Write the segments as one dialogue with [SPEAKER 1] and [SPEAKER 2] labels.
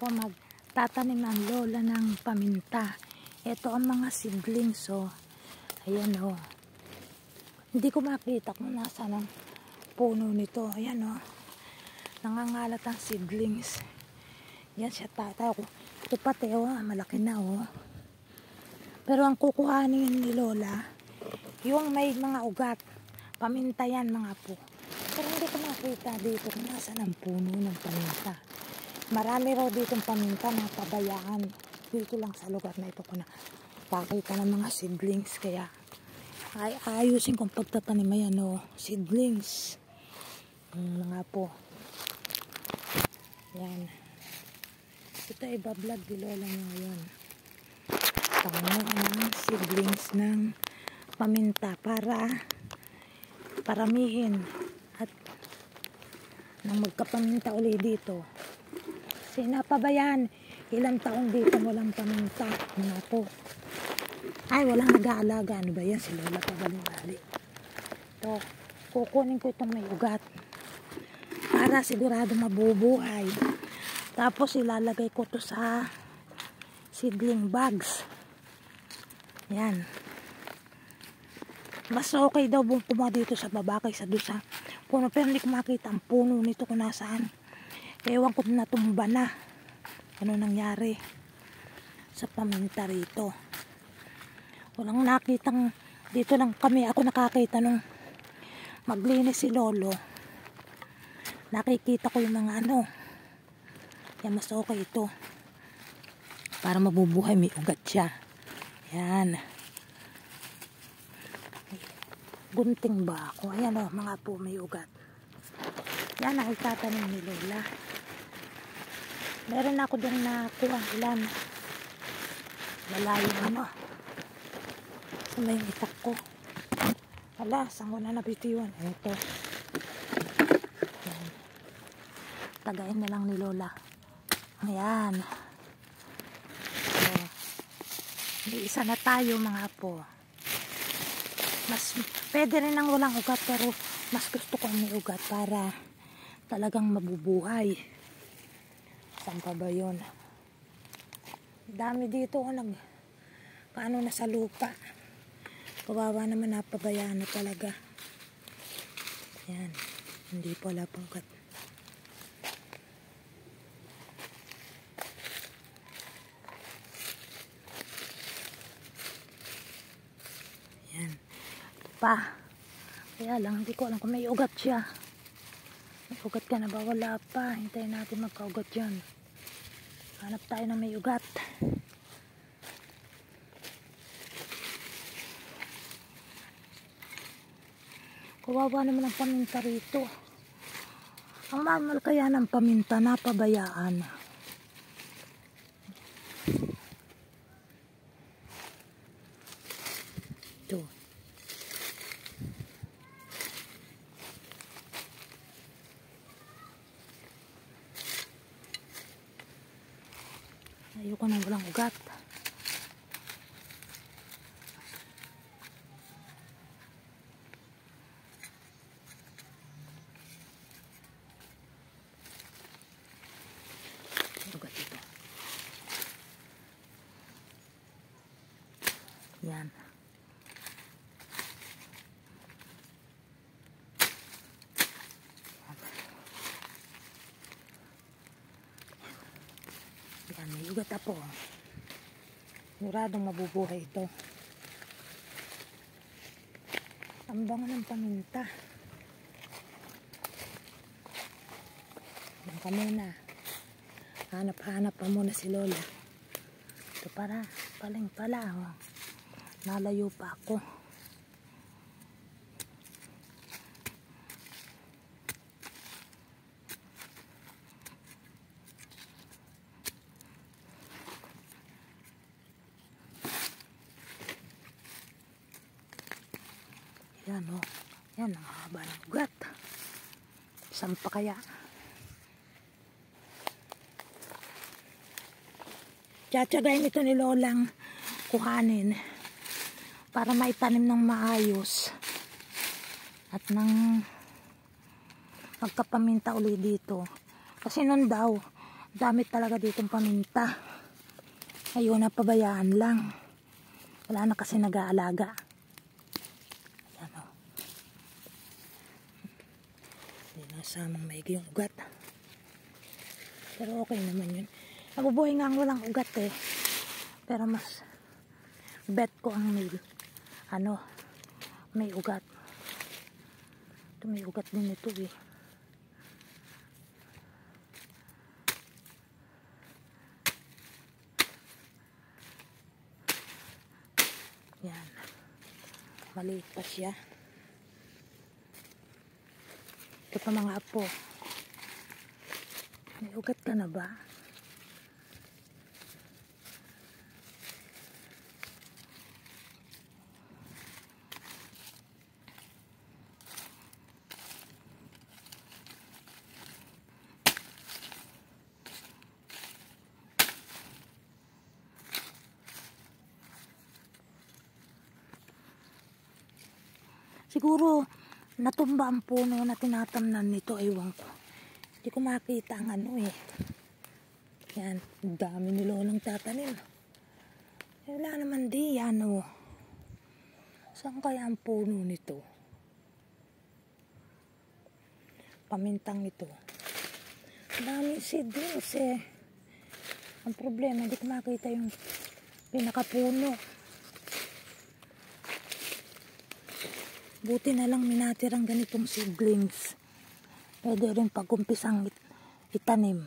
[SPEAKER 1] po magtatanim ang lola ng paminta. Ito ang mga seedlings, oh. Ayan, oh. Hindi ko makita kung nasaan ang puno nito. Ayan, oh. Nangangalat ang seedlings. Yan siya, tataw ko. Ito pati, oh, malaki na, oh. Pero ang kukuhanin ni lola, yung may mga ugat. Paminta yan, mga po. Pero hindi ko makita dito kung nasaan ang puno ng paminta. Marami raw ditong paminta na pabayaan. Dito lang sa lugar na ito ko na pakita ng mga seedlings. Kaya ay ayusin kong pagtatanim. Ayan, oh, seedlings. Mga po. Yan. Ito ay bablog di lola niya ngayon. Tango ang seedlings ng paminta para paramihin at nang magkapaminta uli dito. Kasi napabayaan, ilang taong dito walang paminta. Mga po. Ay, walang nag-aalaga. Ano ba yan? Si lola pagaling-bali. Ito, kukunin ko itong may ugat para sigurado mabubuhay. Tapos ilalagay ko to sa seedling bags. Yan. Mas okay daw kumuha dito sa baba kaysa doon sa puno. Pero hindi ko makita ang puno nito kung nasaan. Ewan ko na tumba na. Ano nangyari sa paminta rito. Walang nakitang dito lang kami. Ako nakakita nung maglinis si lolo. Nakikita ko yung mga ano. Yan, mas okay ito. Para mabubuhay, may ugat siya. Yan. Gunting ba ako? Ayan, o, mga po, may ugat. Yan ang itatanim ni lola. Meron ako dyan na kuha ilan. Malayo ano. Saan yung itak ko? Hala, saan ko na nabitiwan? Ito. Yan. Tagayin na lang ni lola. Ayan. So, may isa na tayo mga po. Mas pwede rin ang walang ugat pero mas gusto ko may ugat para talagang mabubuhay. Saan pa ba yun? Dami dito paano na sa lupa. Kawawa naman, napabayaan na talaga. Yan. Hindi pala pangkat. Yan. Ito pa. Kaya lang, hindi ko alam kung may ugat siya. May ugat ka na ba? Wala pa. Hintayin natin magkaugat yan. Hanap tayo na may ugat. Kawawa naman ang paminta rito. Ang mahal kaya ng paminta, napabayaan. Ito. Ayoko nang walang ugat. Ugat ito. Yan. Yan, may ugat po. Muradong mabubuhay ito. Ang bango ng paminta. Yan ka muna. Hanap-hanap pa muna si lola. Ito para, paling pala. Oh. Nalayo pa ako. Yan, oh. Yan, ang haba ng ugat. Saan pa kaya? Tsatsagayin ito ni lolang kuhanin para maitanim ng maayos at nang magkapaminta uli dito. Kasi nun daw Dami talaga ditong paminta. Ayun, napabayaan lang. Wala na kasi nag-aalaga. Ayan o. Hindi nasamang maigi yung ugat. Pero okay naman yun. Nabubuhay nga ang walang ugat eh. Pero mas bet ko ang may ugat. Ito may ugat din ito eh. Yan. Maliit pa siya. Ito pa mga apo. May ugat ka na ba? Siguro natumba ang puno na tinatamnan nito, ewan ko. Hindi ko makita ang eh. Yan, dami ni Lolang tatanim. Wala naman di yan oh. Saan kaya ang puno nito? Pamintang ito. Dami seedlings eh. Ang problema, hindi ko makita yung pinakapuno. Buti na lang minatirang ganitong seedlings. Pwede rin pag-umpisang itanim.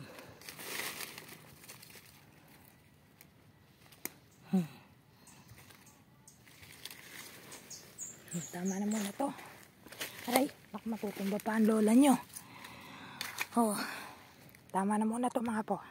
[SPEAKER 1] Tama na muna to. Aray, baka matutumba pa ang lola nyo. Oh, tama na muna to mga po.